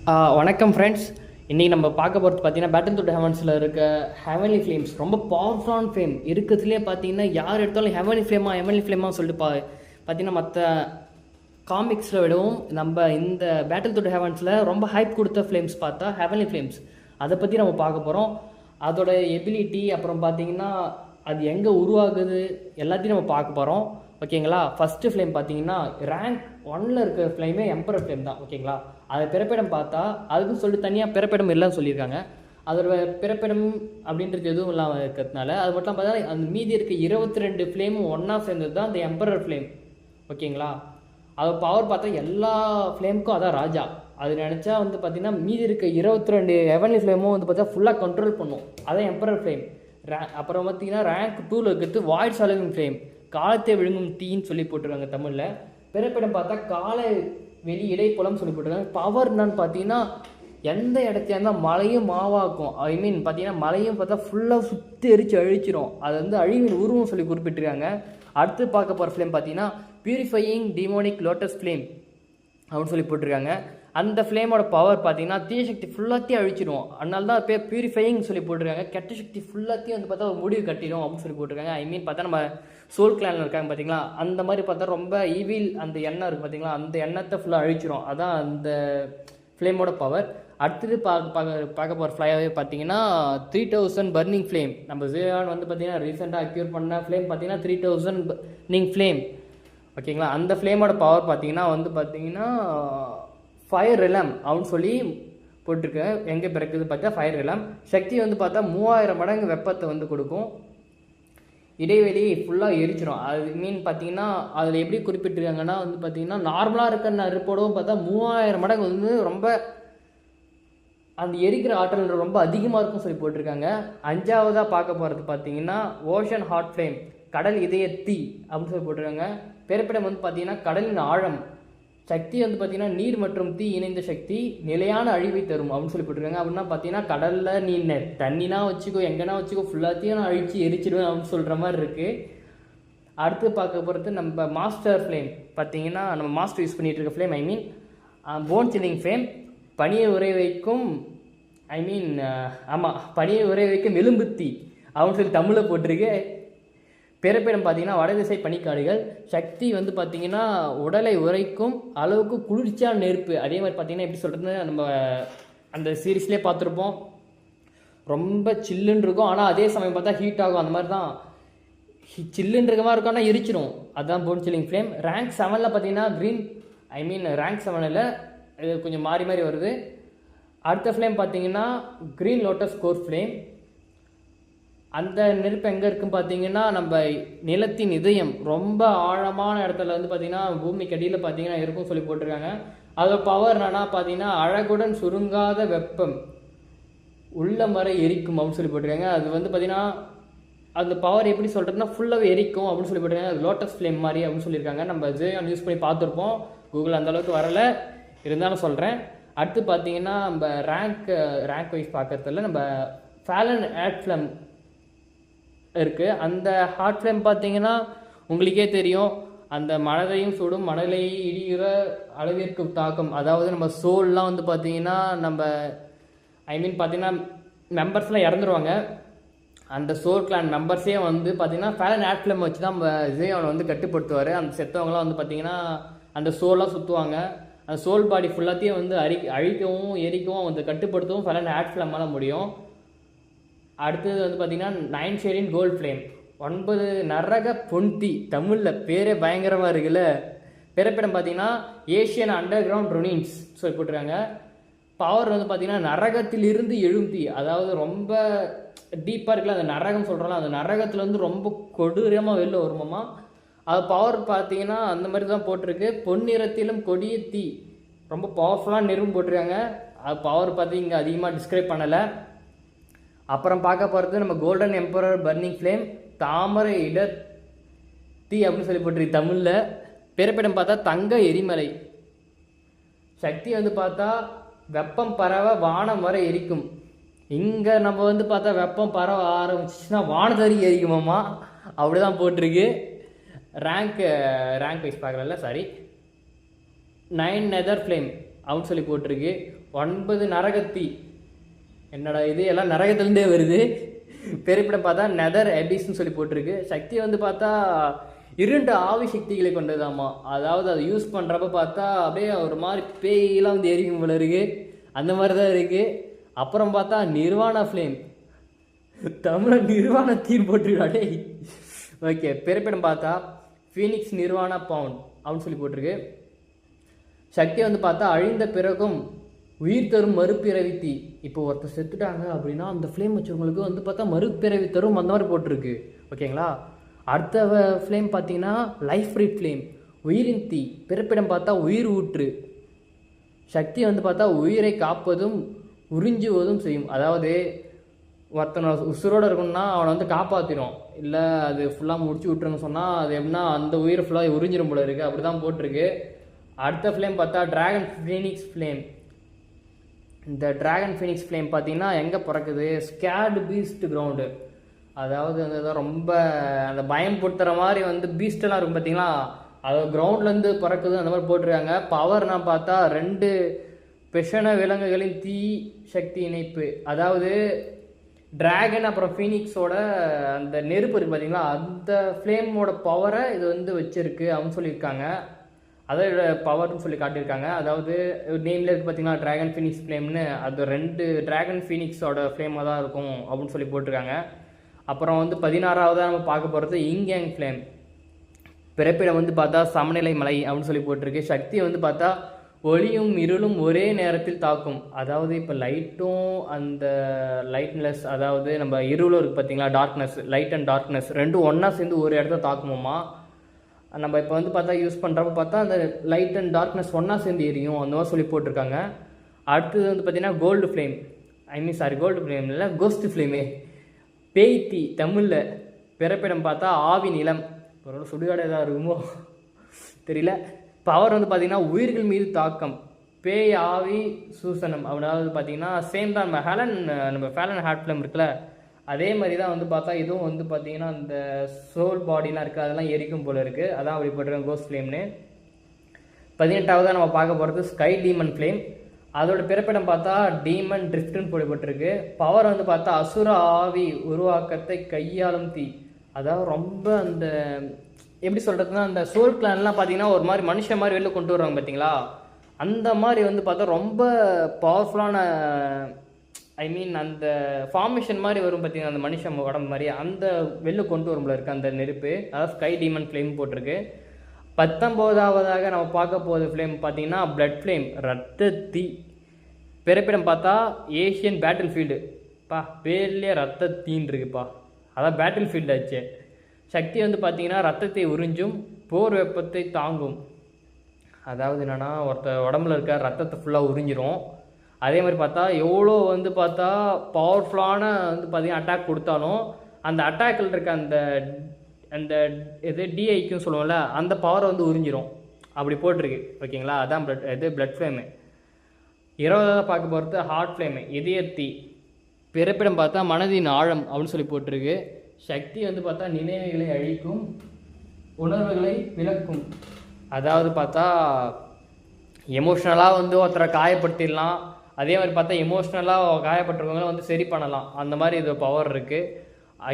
வணக்கம் ஃப்ரெண்ட்ஸ். இன்றைக்கி நம்ம பார்க்க போகிறது பார்த்தீங்கன்னா பேட்டில் டு ஹெவன்ஸில் இருக்க ஹெவன்லி ஃப்ளேம்ஸ். ரொம்ப பவர்ஃபுல்லான ஃப்ளேம் இருக்கிறதுலே பார்த்தீங்கன்னா யார் எடுத்தாலும் ஹெவன்லி ஃப்ளேமாக சொல்லிட்டு பார்த்தீங்கன்னா மற்ற காமிக்ஸில் விடவும் நம்ம இந்த பேட்டில் டு ஹெவன்ஸில் ரொம்ப ஹைப் கொடுத்த ஃப்ளேம்ஸ் பார்த்தா ஹெவன்லி ஃப்ளேம்ஸ். அதை பற்றி நம்ம பார்க்க போகிறோம். அதோட எபிலிட்டி, அப்புறம் பார்த்தீங்கன்னா அது எங்கே உருவாகுது, எல்லாத்தையும் நம்ம பார்க்க போகிறோம். ஓகேங்களா? ஃபஸ்ட்டு ஃப்ளேம் பார்த்தீங்கன்னா ரேங்க் 1ல் இருக்கிற ஃப்ளேமே எம்பரர் ஃப்ளேம் தான். ஓகேங்களா? அதை பிறப்பிடம் பார்த்தா அதுக்குன்னு சொல்லிட்டு தனியாக பிறப்பிடம் இல்லைன்னு சொல்லியிருக்காங்க. அதோட பிறப்பிடம் அப்படின்றது எதுவும் இல்லாமல் இருக்கிறதுனால அது மட்டும் பார்த்தா அந்த மீதி இருக்க 22 ஃப்ளேமும் ஒன்றா சேர்ந்தது தான் அந்த எம்பரர் ஃப்ளேம். ஓகேங்களா? அது பவர் பார்த்தா எல்லா ஃப்ளேமுக்கும் அதான் ராஜா. அது நினச்சா வந்து பார்த்திங்கன்னா மீதி இருக்க 22 ஹெவன்லி ஃப்ளேமும் வந்து பார்த்தா ஃபுல்லாக கண்ட்ரோல் பண்ணும். அதான் எம்பரர் ஃப்ளேம். அப்புறம் பார்த்தீங்கன்னா ரேங்க் 2ல் இருக்கிறது வாய்ட் சாலவிங் ஃப்ளேம், காலத்தை விழுங்கும் தீன்னு சொல்லி போட்டுருக்காங்க தமிழில். பிறப்பிடம் பார்த்தா காலை வெளி இடைப்புலம் சொல்லி போட்டுருக்காங்க. பவர் என்னன்னு பார்த்தீங்கன்னா எந்த இடத்தையா இருந்தால் மலையும் மாவாக்கும். பார்த்தீங்கன்னா மலையும் பார்த்தா ஃபுல்லாக சுற்றி எரிச்சு அழிச்சிரும். அது வந்து அழிவின் உருவம் சொல்லி குறிப்பிட்டிருக்காங்க. அடுத்து பார்க்க போகிற ஃப்ளேம் பார்த்தீங்கன்னா பியூரிஃபையிங் டிமோனிக் லோட்டஸ் ஃப்ளேம் அப்படின்னு சொல்லி போட்டிருக்காங்க. அந்த ஃப்ளேமோட பவர் பார்த்தீங்கன்னா தீய சக்தி ஃபுல்லாத்தையும் அழிச்சிடும். அதனால தான் பேர் பியூரிஃபையிங் சொல்லி போட்டிருக்காங்க. கெட்ட சக்தி ஃபுல்லாத்தையும் வந்து பார்த்தா ஒரு முடிவு கட்டிடும் அப்படின்னு சொல்லி போட்டிருக்காங்க. பார்த்தா நம்ம சோல் கிளானில் இருக்காங்க பார்த்தீங்களா, அந்த மாதிரி பார்த்தா ரொம்ப ஈவில் அந்த எண்ணெய் இருக்குது பார்த்தீங்களா, அந்த எண்ணத்தை ஃபுல்லாக அழிச்சிடும். அதான் அந்த ஃப்ளேமோட பவர். அடுத்தது பார்க்க போகிற ஃப்ளைவே பார்த்தீங்கன்னா 3000 பர்னிங் ஃப்ளேம். நம்ம ஜியான் வந்து பார்த்தீங்கன்னா ரீசெண்டாக அக்யூர் பண்ண ஃப்ளேம் பார்த்தீங்கன்னா 3000 பர்னிங் ஃப்ளேம். ஓகேங்களா? அந்த ஃப்ளேமோட பவர் பார்த்தீங்கன்னா வந்து பார்த்தீங்கன்னா ஃபயர் ரிலம் அப்படின்னு சொல்லி போட்டிருக்க. எங்கே பிறக்குது பார்த்தா ஃபயர் ரிலம். சக்தி வந்து பார்த்தா 3000 மடங்கு வெப்பத்தை வந்து கொடுக்கும். இடைவெளி ஃபுல்லாக எரிச்சிடும். அது பார்த்தீங்கன்னா அதில் எப்படி குறிப்பிட்டிருக்காங்கன்னா வந்து பார்த்தீங்கன்னா நார்மலாக இருக்க நெருப்போடவும் பார்த்தா 3000 மடங்கு வந்து ரொம்ப அந்த எரிக்கிற ஆற்றல் ரொம்ப அதிகமாக இருக்கும் சொல்லி போட்டிருக்காங்க. 5ஆவதாக பார்க்க போகிறது பார்த்தீங்கன்னா ஓஷன் ஹாட் ஃப்ளேம், கடல் இதய தீ அப்படின்னு சொல்லி போட்டிருக்காங்க. பிறப்பிடம் வந்து பார்த்தீங்கன்னா கடலின் ஆழம். சக்தி வந்து பார்த்தீங்கன்னா நீர் மற்றும் தீ இணைந்த சக்தி நிலையான அழிவை தரும் அப்படின்னு சொல்லி போட்டிருக்காங்க. அப்படின்னா பார்த்தீங்கன்னா கடலில் நீ தண்ணினா வச்சுக்கோ, எங்கன்னா வச்சுக்கோ, ஃபுல்லாத்தையும் நான் அழிச்சு எரிச்சிடுவேன் அப்படின்னு சொல்கிற மாதிரி இருக்குது. அடுத்து பார்க்க போகிறது நம்ம மாஸ்டர் ஃப்ளேம். பார்த்தீங்கன்னா நம்ம மாஸ்டர் யூஸ் பண்ணிகிட்டு இருக்க ஃப்ளேம் போன் சில்லிங் ஃப்ளேம். பனியை உரை வைக்கும் பனியை உரை வைக்கும் எலும்பு தீ அப்படின்னு சொல்லி தமிழில் போட்டிருக்கு. பிறப்பிடம் பார்த்தீங்கன்னா வடதிசை பனிக்காடுகள். சக்தி வந்து பார்த்தீங்கன்னா உடலை உரைக்கும் அளவுக்கு குளிர்ச்சியான நெருப்பு. அதே மாதிரி பார்த்தீங்கன்னா எப்படி சொல்கிறதுன்னு நம்ம அந்த சீரீஸ்லேயே பார்த்துருப்போம். ரொம்ப சில்லுன்னு இருக்கும், ஆனால் அதே சமயம் பார்த்தா ஹீட் ஆகும். அந்த மாதிரி தான் சில்லுன்னு இருக்க மாதிரி இருக்கும், ஆனால் எரிச்சிடும். அதுதான் போன் சில்லிங் ஃப்ளேம். ரேங்க் 7ல் பார்த்தீங்கன்னா ரேங்க் 7ல் இது கொஞ்சம் மாறி மாறி வருது. அடுத்த ஃப்ளேம் பார்த்தீங்கன்னா க்ரீன் லோட்டஸ் கோர் ஃப்ளேம். அந்த நெருப்பு எங்கே இருக்குன்னு பார்த்தீங்கன்னா நம்ம நிலத்தின் இதயம், ரொம்ப ஆழமான இடத்துல வந்து பார்த்தீங்கன்னா பூமிக்கு அடியில் பார்த்தீங்கன்னா இருக்கும்னு சொல்லி போட்டிருக்காங்க. அதோட பவர் என்னன்னா பார்த்தீங்கன்னா அழகுடன் சுருங்காத வெப்பம் உள்ள மர எரிக்கும் அப்படின்னு சொல்லி போட்டிருக்காங்க. அது வந்து பார்த்தீங்கன்னா அந்த பவர் எப்படி சொல்கிறதுனா ஃபுல்லாகவே எரிக்கும் அப்படின்னு சொல்லி போட்டிருக்காங்க. அது லோட்டஸ் ஃப்ளேம் மாதிரி அப்படின்னு சொல்லியிருக்காங்க. நம்ம ஜியான் யூஸ் பண்ணி பார்த்துருப்போம். கூகுள் அந்தளவுக்கு வரலை, இருந்தாலும் சொல்கிறேன். அடுத்து பார்த்தீங்கன்னா நம்ம ரேங்க் வைஸ் பார்க்குறதில்ல, நம்ம ஃபேலன் ஆட் ஃப்ளேம் இருக்குது. அந்த ஹாட் ஃப்ளேம் பார்த்தீங்கன்னா உங்களுக்கே தெரியும், அந்த மனதையும் சுடும், மணலையை இடிகிற அளவிற்கு தாக்கம். அதாவது நம்ம சோல்லாம் வந்து பார்த்தீங்கன்னா நம்ம பார்த்தீங்கன்னா மெம்பர்ஸ்லாம் இறந்துருவாங்க. அந்த சோல் கிளான் மெம்பர்ஸே வந்து பார்த்தீங்கன்னா ஃபேலன் ஆட் ஃப்ளேம் வச்சு தான் நம்ம ஜியானை வந்து கட்டுப்படுத்துவார். அந்த செத்தவங்களாம் வந்து பார்த்தீங்கன்னா அந்த சோலாக சுற்றுவாங்க. அந்த சோல் பாடி ஃபுல்லாத்தையும் வந்து அழிக்கவும் எரிக்கவும் வந்து கட்டுப்படுத்தவும் ஃபேலன் ஆட் ஃப்ளேமால் முடியும். அடுத்தது வந்து பார்த்திங்கன்னா 9 ஷேடின் கோல்ட் ஃப்ளேம், 9 நரக பொன்தி. தமிழில் பேரே பயங்கரமாக இருக்குல்ல. பிறப்பிடம் பார்த்திங்கன்னா ஏஷியன் அண்டர் கிரவுண்ட் ருனின்ஸ் சொல்லி போட்டிருக்காங்க. பவர் வந்து பார்த்திங்கன்னா நரகத்திலிருந்து எழும் தீ. அதாவது ரொம்ப டீப்பாக இருக்குல்ல அந்த நரகம் சொல்கிறோம்ல, அந்த நரகத்துலேருந்து ரொம்ப கொடூரமாக வெளில வருமாமா. அது பவர் பார்த்திங்கன்னா அந்த மாதிரி தான் போட்டிருக்கு. பொன்னிறத்திலும் கொடிய தீ, ரொம்ப பவர்ஃபுல்லான நெருப்பு போட்டிருக்காங்க. அது பவர் பார்த்து இங்கே அதிகமாக டிஸ்கிரைப் பண்ணலை. அப்புறம் பார்க்க போகிறது நம்ம கோல்டன் எம்பரர் பர்னிங் ஃப்ளேம், தாமரை இடர் தீ அப்படின்னு சொல்லி போட்டிருக்கு தமிழில். பிறப்பிடம் பார்த்தா தங்க எரிமலை. சக்தி வந்து பார்த்தா வெப்பம் பரவ வானம் வர எரிக்கும். இங்கே நம்ம வந்து பார்த்தா வெப்பம் பரவ ஆரம்பிச்சிச்சுன்னா வானதறி எரிக்குமாம்மா, அப்படி தான் போட்டிருக்கு. ரேங்க் வைஸ் பார்க்குறல 9 நெதர் ஃப்ளேம் அப்படின்னு சொல்லி போட்டிருக்கு. 9 நரகத்தீ. என்னடா இது எல்லாம் நரகத்துலேருந்தே வருது. பிறப்பிடம் பார்த்தா நெதர் எபிஸ்ன்னு சொல்லி போட்டிருக்கு. சக்தி வந்து பார்த்தா 2 ஆவி சக்திகளை கொண்டதாமா. அதாவது அதை யூஸ் பண்ணுறப்ப பார்த்தா அப்படியே ஒரு மாதிரி பேயெல்லாம் வந்து எரிக்கும் போல இருக்கு. அந்த மாதிரி தான் இருக்குது. அப்புறம் பார்த்தா நிர்வாணா ஃப்ளேம். தமிழ் நிர்வாண தீர் போட்டிருக்காடே. ஓகே, பிறப்பிடம் பார்த்தா ஃபீனிக்ஸ் நிர்வாணா பவுண்ட் அப்படின்னு சொல்லி போட்டிருக்கு. சக்தி வந்து பார்த்தா அழிந்த பிறகும் உயிர் தரும் மறுபிறவி தீ. இப்போ ஒருத்தர் செத்துட்டாங்க அப்படின்னா அந்த ஃப்ளேம் வச்சவங்களுக்கு வந்து பார்த்தா மறுபிறவி தரும் அந்த மாதிரி போட்டிருக்கு. ஓகேங்களா. அடுத்த ஃப்ளேம் பார்த்தீங்கன்னா லைஃப் ஃப்ரீட் ஃப்ளேம், உயிரின் தீ. பிறப்பிடம் பார்த்தா உயிர் ஊற்று. சக்தி வந்து பார்த்தா உயிரை காப்பதும் உறிஞ்சுவதும் செய்யும். அதாவது ஒருத்தனை உசுரோடு இருக்கணும்னா அவனை வந்து காப்பாற்றிடும். இல்லை அது ஃபுல்லாக முடிச்சு விட்டுருன்னு சொன்னால் அது எப்படின்னா அந்த உயிரை ஃபுல்லாக உறிஞ்சிடும் போல இருக்குது. அப்படி தான் போட்டிருக்கு. அடுத்த ஃப்ளேம் பார்த்தா ட்ராகன் ஃபீனிக்ஸ் ஃப்ளேம். இந்த ட்ராகன் ஃபீனிக்ஸ் ஃப்ளேம் பார்த்தீங்கன்னா எங்கே பிறக்குது? Scared Beast ground. அதாவது அந்த ரொம்ப அந்த பயம் பொறுத்துற மாதிரி வந்து பீஸ்டெல்லாம் இருக்கும் பார்த்தீங்களா, அது கிரவுண்ட்லேருந்து பிறக்குது அந்த மாதிரி போட்டிருக்காங்க. பவர்னா பார்த்தா 2 பெஷன விலங்குகளின் தீ சக்தி இணைப்பு. அதாவது டிராகன் அப்புறம் ஃபீனிக்ஸோட அந்த நெருப்பு இருக்குது பார்த்தீங்களா, அந்த ஃப்ளேமோட பவரை இது வந்து வச்சுருக்கு அப்படின்னு சொல்லியிருக்காங்க. அதோட பவர்னு சொல்லி காட்டியிருக்காங்க. அதாவது நேமில் இருக்குது பார்த்தீங்கன்னா ட்ராகன் ஃபீனிக்ஸ் ஃப்ளேம்னு, அது 2 ட்ராகன் ஃபீனிக்ஸோட ஃப்ளேமாக தான் இருக்கும் அப்படின்னு சொல்லி போட்டிருக்காங்க. அப்புறம் வந்து 16ஆவதாக நம்ம பார்க்க போகிறது இங்யாங் ஃப்ளேம். பிறப்பிடம் வந்து பார்த்தா சமநிலை மலை அப்படின்னு சொல்லி போட்டிருக்கு. சக்தியை வந்து பார்த்தா ஒளியும் இருளும் ஒரே நேரத்தில் தாக்கும். அதாவது இப்போ லைட்டும் அந்த லைட்னஸ், அதாவது நம்ம இருளும் இருக்குது பார்த்தீங்களா, டார்க்னஸ், லைட் அண்ட் டார்க்னஸ் ரெண்டும் ஒன்றா சேர்ந்து ஒரு இடத்துல தாக்குமோமா. நம்ம இப்போ வந்து பார்த்தா யூஸ் பண்ணுறப்ப பார்த்தா அந்த லைட் அண்ட் டார்க்னஸ் ஒன்றா சேர்ந்து எரியும் அந்த மாதிரி சொல்லி போட்டிருக்காங்க. அடுத்தது வந்து பார்த்திங்கன்னா கோல்டு ஃப்ளேம், கோல்டு ஃப்ளேம் இல்லை, கோஸ்ட் ஃப்ளேமே, பேய் தீ தமிழில். பிறப்பிடம் பார்த்தா ஆவி நிலம். ஒரு சுடுகாடு ஏதாவது இருக்குமோ தெரியல. பவர் வந்து பார்த்திங்கன்னா உயிர்கள் மீது தாக்கம், பேய் ஆவி சூசனம். அதாவது பார்த்திங்கன்னா சேம் தான் நம்ம ஃபேலன் ஹார்ட் ஃப்ளேம் இருக்குல்ல, அதே மாதிரி தான் வந்து பார்த்தா இதுவும் வந்து பார்த்திங்கன்னா அந்த சோல் பாடிலாம் இருக்குது அதெல்லாம் எரிக்கும் போல் இருக்குது. அதான் அப்படி போட்டிருக்கேன் கோஸ்ட் ஃப்ளேம்னு. 18ஆவதாக நம்ம பார்க்க போகிறது ஸ்கை டீமன் ஃப்ளேம். அதோட பிறப்பிடம் பார்த்தா டீமன் ட்ரிஃப்ட்னு போடப்பட்டிருக்கு. பவர் வந்து பார்த்தா அசுர ஆவி உருவாக்கத்தை கையாளும் தீ. அதாவது ரொம்ப அந்த எப்படி சொல்கிறதுனா அந்த சோல் கிளான்லாம் பார்த்தீங்கன்னா ஒரு மாதிரி மனுஷன் மாதிரி வெளில கொண்டு வருவாங்க பார்த்தீங்களா, அந்த மாதிரி வந்து பார்த்தா ரொம்ப பவர்ஃபுல்லான அந்த ஃபார்மேஷன் மாதிரி வரும் பார்த்தீங்கன்னா அந்த மனுஷன் உடம்பு மாதிரி, அந்த வெளில கொண்டு வரும்போது இருக்குது அந்த நெருப்பு. அதாவது ஸ்கை டீமன் ஃப்ளேம் போட்டிருக்கு. 19ஆவதாக நம்ம பார்க்க போகிற ஃப்ளேம் பார்த்தீங்கன்னா பிளட் ஃப்ளேம், ரத்த தீ. பிறப்பிடம் பார்த்தா ஏஷியன் பேட்டில் ஃபீல்டு. பேர்லேயே ரத்த தீன் இருக்குப்பா, அதான் பேட்டில் ஃபீல்டு ஆச்சு. சக்தி வந்து பார்த்தீங்கன்னா ரத்தத்தை உறிஞ்சும், போர் வெப்பத்தை தாங்கும். அதாவது என்னென்னா ஒருத்தர் உடம்புல இருக்க ரத்தத்தை ஃபுல்லாக உறிஞ்சிரும். அதே மாதிரி பார்த்தா எவ்வளோ வந்து பார்த்தா பவர்ஃபுல்லான வந்து பார்த்திங்கன்னா அட்டாக் கொடுத்தாலும் அந்த அட்டாக்கில் இருக்க அந்த அந்த டிஐக்குன்னு சொல்லுவோம்ல, அந்த பவரை வந்து உறிஞ்சிரும். அப்படி போட்டிருக்கு. ஓகேங்களா. அதான் பிளட் ஃப்ளேமு. 20ஆவது பார்க்க போகிறது ஹார்ட் ஃப்ளேமு, இதயத்தீ. பிறப்பிடம் பார்த்தா மனதின் ஆழம் அப்படின்னு சொல்லி போட்டிருக்கு. சக்தி வந்து பார்த்தா நினைவுகளை அழிக்கும், உணர்வுகளை விளக்கும். அதாவது பார்த்தா எமோஷ்னலாக வந்து ஒருத்தரை காயப்படுத்திடலாம், அதே மாதிரி பார்த்தா எமோஷ்னலாக காயப்பட்டிருக்கவங்களும் வந்து சரி பண்ணலாம். அந்த மாதிரி இது பவர் இருக்குது.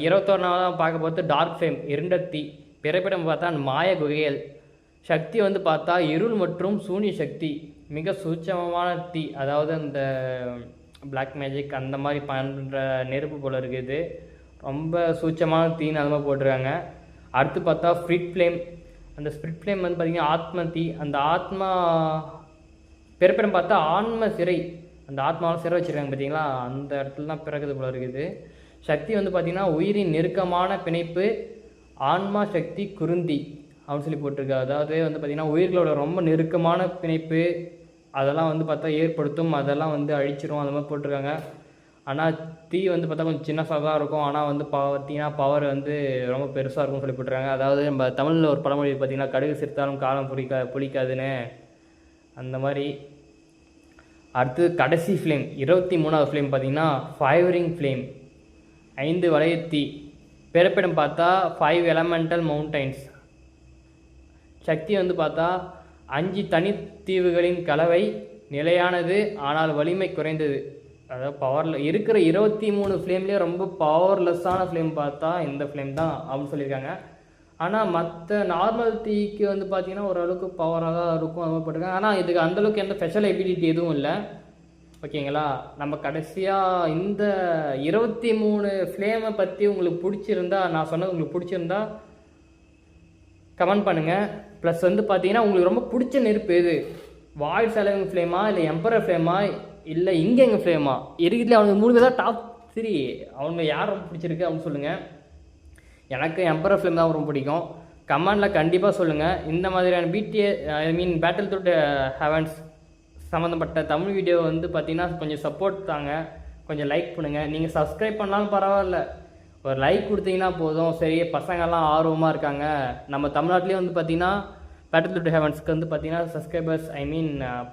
21ஆவதாக பார்க்க போகிறது டார்க் ஃப்ளேம், இருண்ட தீ. பிறப்பிடம் பார்த்தா மாய குகைகள். சக்தி வந்து பார்த்தா இருள் மற்றும் சூனிய சக்தி, மிக சூட்சமமான தீ. அதாவது அந்த பிளாக் மேஜிக் அந்த மாதிரி பண்ணுற நெருப்பு போல் இருக்குது. ரொம்ப சூட்சமான தீன்னு அது மாதிரி போட்டிருக்காங்க. அடுத்து பார்த்தா ஸ்பிரிட் ஃப்ளேம். அந்த ஸ்பிரிட் ஃப்ளேம் வந்து பார்த்திங்கன்னா ஆத்ம தீ. அந்த ஆத்மா பிறப்பிடம் பார்த்தா ஆன்ம சிறை, அந்த ஆத்மாவில் சிறை வச்சுருக்காங்க பார்த்தீங்களா, அந்த இடத்துல தான் பிறகுது போல இருக்குது. சக்தி வந்து பார்த்திங்கன்னா உயிரின் நெருக்கமான பிணைப்பு, ஆன்மா சக்தி குருந்தி அப்படின்னு சொல்லி போட்டிருக்கு. அதாவது வந்து பார்த்திங்கன்னா உயிர்களோட ரொம்ப நெருக்கமான பிணைப்பு அதெல்லாம் வந்து பார்த்தா ஏற்படுத்தும், அதெல்லாம் வந்து அழிச்சிரும் அந்த மாதிரி போட்டிருக்காங்க. ஆனால் தீ வந்து பார்த்தா கொஞ்சம் சின்னதாக தான் இருக்கும், ஆனால் வந்து பார்த்தீங்கன்னா பவர் வந்து ரொம்ப பெருசாக இருக்கும்னு சொல்லி போட்டிருக்காங்க. அதாவது நம்ம தமிழில் ஒரு பழமொழி பார்த்திங்கன்னா கடுகு சிரித்தாலும் காலம் புளிக்காதுன்னு, அந்த மாதிரி. அடுத்து கடைசி ஃப்ளேம் 23ஆவது ஃப்ளேம் பார்த்திங்கன்னா ஃபயரிங் ஃப்ளேம், 5 வளையத்தீ. பிறப்பிடம் பார்த்தா 5 எலமெண்டல் மவுண்டைன்ஸ். சக்தி வந்து பார்த்தா 5 தனித்தீவுகளின் கலவை, நிலையானது ஆனால் வலிமை குறைந்தது. அதாவது பவரில் இருக்கிற 23 ஃப்ளேம்லேயே ரொம்ப பவர்லெஸ்ஸான ஃப்ளேம் பார்த்தா இந்த ஃப்ளேம் தான் அப்படின்னு சொல்லியிருக்காங்க. ஆனால் மற்ற நார்மல் தீக்கு வந்து பார்த்திங்கன்னா ஓரளவுக்கு பவராக தான் இருக்கும் அது போட்டிருக்காங்க. ஆனால் இதுக்கு அந்தளவுக்கு எந்த ஸ்பெஷல் எபிலிட்டி எதுவும் இல்லை. ஓகேங்களா? நம்ம கடைசியாக இந்த 23 ஃப்ளேமை பற்றி உங்களுக்கு பிடிச்சிருந்தா, நான் சொன்னது உங்களுக்கு பிடிச்சிருந்தா கமெண்ட் பண்ணுங்கள். ப்ளஸ் வந்து பார்த்தீங்கன்னா உங்களுக்கு ரொம்ப பிடிச்ச நெருப்பு எது? வாய்ட் சேலவிங் ஃப்ளேமா, இல்லை எம்பரர் ஃப்ளேமா, இல்லை இங்கெங்க ஃப்ளேமா? இருக்கிறதுல அவனுக்கு 3 பேர் தான் டாப் 3. அவங்க யார் ரொம்ப பிடிச்சிருக்கு அப்படின்னு சொல்லுங்கள். எனக்கு எம்பரர் ஃப்ளேம் தான் ரொம்ப பிடிக்கும். கமெண்டில் கண்டிப்பாக சொல்லுங்கள். இந்த மாதிரியான பேட்டில் த்ரூ ஹெவன்ஸ் சம்மந்தப்பட்ட தமிழ் வீடியோ வந்து பார்த்தீங்கன்னா கொஞ்சம் சப்போர்ட் தாங்க, கொஞ்சம் லைக் பண்ணுங்கள். நீங்கள் சப்ஸ்கிரைப் பண்ணாலும் பரவாயில்ல, ஒரு லைக் கொடுத்தீங்கன்னா போதும். சரி, பசங்கள்லாம் ஆர்வமாக இருக்காங்க. நம்ம தமிழ்நாட்டிலே வந்து பார்த்தீங்கன்னா பேட்டில் த்ரூ ஹெவன்ஸ்க்கு வந்து பார்த்தீங்கன்னா சப்ஸ்கிரைபர்ஸ்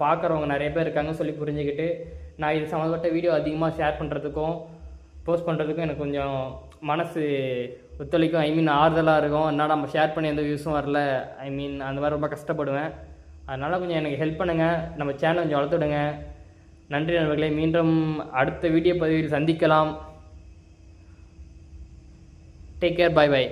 பார்க்குறவங்க நிறைய பேர் இருக்காங்கன்னு சொல்லி புரிஞ்சுக்கிட்டு நான் இது சம்மந்தப்பட்ட வீடியோ அதிகமாக ஷேர் பண்ணுறதுக்கும் போஸ்ட் பண்ணுறதுக்கும் எனக்கு கொஞ்சம் மனசு ஒத்துழைக்கும். ஆறுதலாக இருக்கும். என்னால் நம்ம ஷேர் பண்ணி எந்த வியூஸும் வரல, அந்த மாதிரி ரொம்ப கஷ்டப்படுவேன். அதனால் கொஞ்சம் எனக்கு ஹெல்ப் பண்ணுங்கள். நம்ம சேனல் கொஞ்சம் வளர்த்துடுங்க. நன்றி நண்பர்களே. மீண்டும் அடுத்த வீடியோ பதிவில் சந்திக்கலாம். Take care. Bye by.